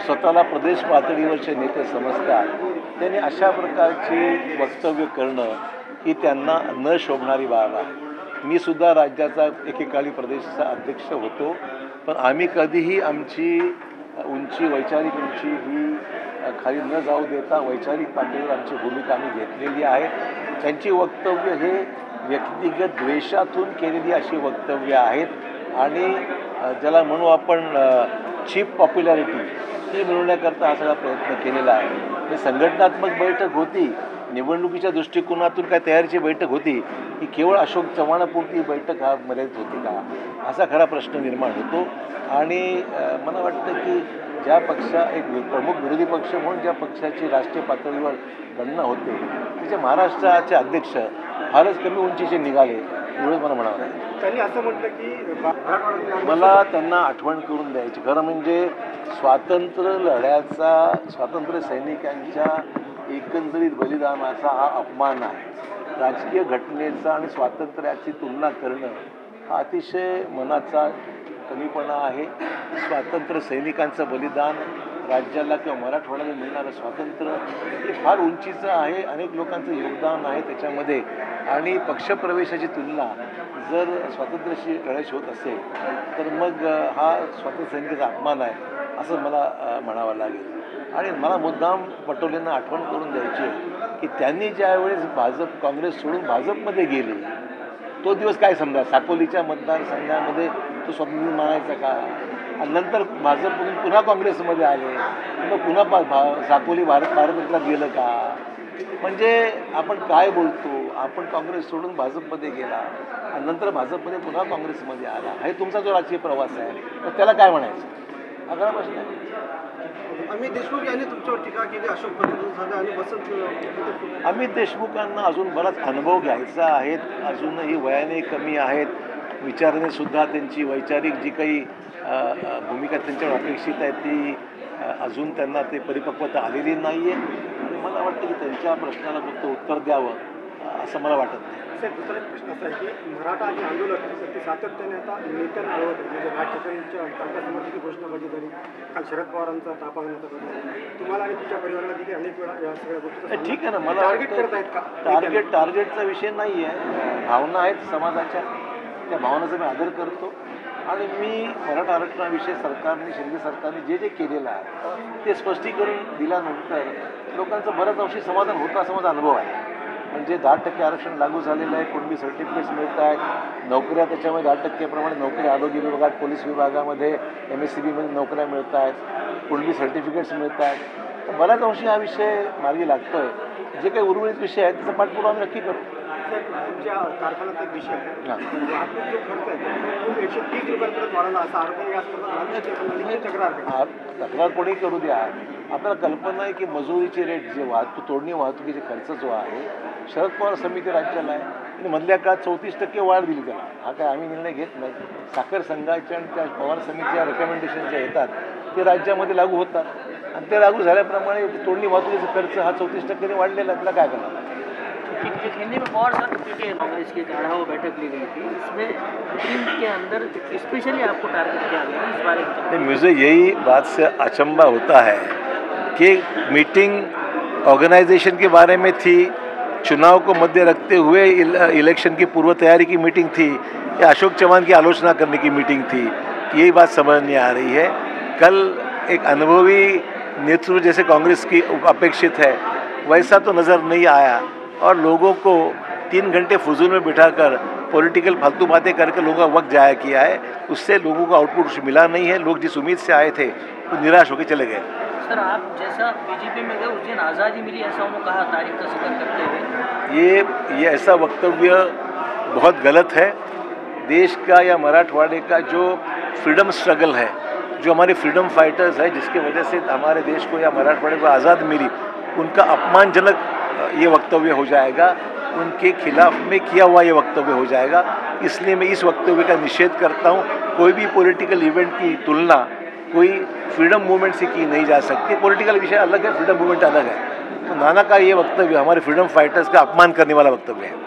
स्वतःला प्रदेश पातळीवरचे नेते समजतात, त्यांनी अशा प्रकारची वक्तव्य करणं ही त्यांना न शोभणारी बाब आहे. मी सुद्धा राज्याचा एकेकाळी प्रदेशाचा अध्यक्ष होतो, पण आम्ही कधीही आमची उंची, वैचारिक उंची ही खाली न जाऊ देता वैचारिक पातळीवर आमची भूमिका आम्ही घेतलेली आहे. त्यांची वक्तव्य हे व्यक्तिगत द्वेषातून केलेली अशी वक्तव्य आहेत आणि ज्याला म्हणू आपण चीप पॉप्युलॅरिटी ती मिळवण्याकरता हा सगळा प्रयत्न केलेला आहे. ही संघटनात्मक बैठक होती, निवडणुकीच्या दृष्टिकोनातून काय तयारीची बैठक होती की केवळ अशोक चव्हाणापुरती बैठक हा मर्यादित होती का, असा खरा प्रश्न निर्माण होतो. आणि मला वाटतं की ज्या एक प्रमुख विरोधी पक्ष म्हणून ज्या पक्षाची राष्ट्रीय पातळीवर गणना होते त्याचे महाराष्ट्राचे अध्यक्ष फारच कमी उंचीचे निघाले, एवढंच मला म्हणावं लागेल. त्यांनी असं म्हटलं की मला त्यांना आठवण करून द्यायची. खरं म्हणजे स्वातंत्र्य सैनिकांच्या एकंदरीत बलिदानाचा हा अपमान आहे. राजकीय घटनेचा आणि स्वातंत्र्याची तुलना करणं हा अतिशय मनाचा कमीपणा आहे. स्वातंत्र्य सैनिकांचं बलिदान, राज्याला किंवा मराठवाड्याला मिळणारं स्वातंत्र्य हे फार उंचीचं आहे. अनेक लोकांचं योगदान आहे त्याच्यामध्ये. आणि पक्षप्रवेशाची तुलना जर स्वातंत्र्याशी लढायची होत असेल तर मग हा स्वातंत्र्य सैनिकाचा अपमान आहे असं मला म्हणावं लागेल. आणि मला मुद्दाम पटोलेंना आठवण करून द्यायची की त्यांनी ज्यावेळेस काँग्रेस सोडून भाजपमध्ये गेले तो दिवस काय समजा, साकोलीच्या मतदारसंघामध्ये तो स्वातंत्र्य मानायचा का? आणि नंतर भाजपमधून पुन्हा काँग्रेसमध्ये आले, मग पुन्हा साकोली भारतला गेलं का? म्हणजे आपण काय बोलतो? आपण काँग्रेस सोडून भाजपमध्ये गेला आणि नंतर भाजपमध्ये पुन्हा काँग्रेसमध्ये आला, हे तुमचा जो राजकीय प्रवास आहे तर त्याला काय म्हणायचं? हा खरा प्रश्न आहे. अमित देशमुख यांनी तुमच्यावर टीका केली, अशोक पत्नीचा आणि वसंत. अमित देशमुखांना अजून बराच अनुभव घ्यायचा आहे, अजूनही वयाने कमी आहेत, विचाराने सुद्धा त्यांची वैचारिक जी काही भूमिका त्यांच्यावर अपेक्षित आहे ती अजून त्यांना ते परिपक्वता आलेली नाही आहे. आणि मला वाटतं की त्यांच्या प्रश्नाला फक्त उत्तर द्यावं असं मला वाटत नाही. साहेब, दुसरा एक प्रश्न असा आहे की मराठा आणि आंदोलक ते सातत्याने आता नेत्यांना आळवत आहे. म्हणजे राज ठाकरेंच्या तारखासमर्थीची घोषणाबाजी झाली, काल शरद पवारांचा तापा घेण्याचा प्रश्न, तुम्हाला आणि तुमच्या परिवाराला देखील अनेक वेळा या सगळ्या गोष्टी ठीक आहे ना. मला टार्गेट करत आहेत का? टार्गेटचा विषय नाही आहे, भावना आहेत समाजाच्या, त्या भावनाचा मी आदर करतो. आणि मी मराठा आरक्षणाविषयी सरकारने, शिंदे सरकारने जे जे केलेलं आहे ते स्पष्टीकरण दिल्यानंतर लोकांचं बऱ्याच अंशी समाधान होतं असा माझा अनुभव आहे. म्हणजे 10% आरक्षण लागू झालेलं आहे, कुणबी सर्टिफिकेट्स मिळत आहेत, नोकऱ्या त्याच्यामध्ये 10% नोकऱ्या आरोग्य विभागात, पोलीस विभागामध्ये, MSCBमध्ये नोकऱ्या मिळत आहेत, कुणबी सर्टिफिकेट्स मिळत आहेत. तर बऱ्याच अंशी हा विषय मार्गी लागतो आहे. जे काही उर्वरित विषय आहेत त्याचा पाठपुरावा आम्ही नक्की करू. तुमच्या कारखान्याचा एक विषय आहे हां. वाहतूक जो खर्च आहे तो 130 रुपयांपर्यंत वाढवला असा आरोप या संदर्भात तक्रार केली. तक्रार कोणी करू द्या. आपल्याला कल्पना आहे की मजुरीचे रेट जे तोडणी वाहतुकीचे खर्च जो आहे शरद पवार समिती राज्याला आहे आणि मधल्या काळात 34% वाढ दिली त्याला. हा काय आम्ही निर्णय घेत नाही. साखर संघाच्या आणि त्या पवार समितीच्या रेकमेंडेशन जे येतात ते राज्यामध्ये लागू होतात आणि ते लागू झाल्याप्रमाणे तोडणी वाहतुकीचा खर्च हा 34% वाढलेला आहे. त्याला काय करणार. हिंदी में बहुत सारे क्योंकि कांग्रेस की चढ़ाव बैठक ली गई थी इसमें मीटिंग के अंदर स्पेशली आपको टारगेट किया गया इस बारे में. नहीं, मुझे यही बात से अचंभा होता है कि मीटिंग ऑर्गेनाइजेशन के बारे में थी, चुनाव को मध्य रखते हुए इलेक्शन की पूर्व तैयारी की मीटिंग थी या अशोक चौहान की आलोचना करने की मीटिंग थी. यही बात समझ नहीं आ रही है. कल एक अनुभवी नेतृत्व जैसे कांग्रेस की अपेक्षित है वैसा तो नज़र नहीं आया और लोगों को 3 घंटे फजूल में बिठाकर पॉलिटिकल फालतू बातें करके लोगों का वक्त जाया किया है. उससे लोगों को आउटपुट कुछ मिला नहीं है. लोग जिस उम्मीद से आए थे वो निराश होकर चले गए. सर आप जैसा बीजेपी में गए उस दिन आज़ादी मिली ऐसा उन्होंने कहा तारीख का जिक्र करते हुए. ये ऐसा वक्तव्य बहुत गलत है. देश का या मराठवाड़े का जो फ्रीडम स्ट्रगल है, जो हमारे फ्रीडम फाइटर्स है जिसकी वजह से हमारे देश को या मराठवाड़े को आज़ादी मिली, उनका अपमानजनक ये वक्तव्य हो जाएगा. उनके खिलाफ में किया हुआ ये वक्तव्य हो जाएगा. इसलिए मैं इस वक्तव्य का निषेध करता हूँ. कोई भी पॉलिटिकल इवेंट की तुलना कोई फ्रीडम मूवमेंट से की नहीं जा सकती. पॉलिटिकल विषय अलग है, फ्रीडम मूवमेंट अलग है. तो नाना का ये वक्तव्य हमारे फ्रीडम फाइटर्स का अपमान करने वाला वक्तव्य है.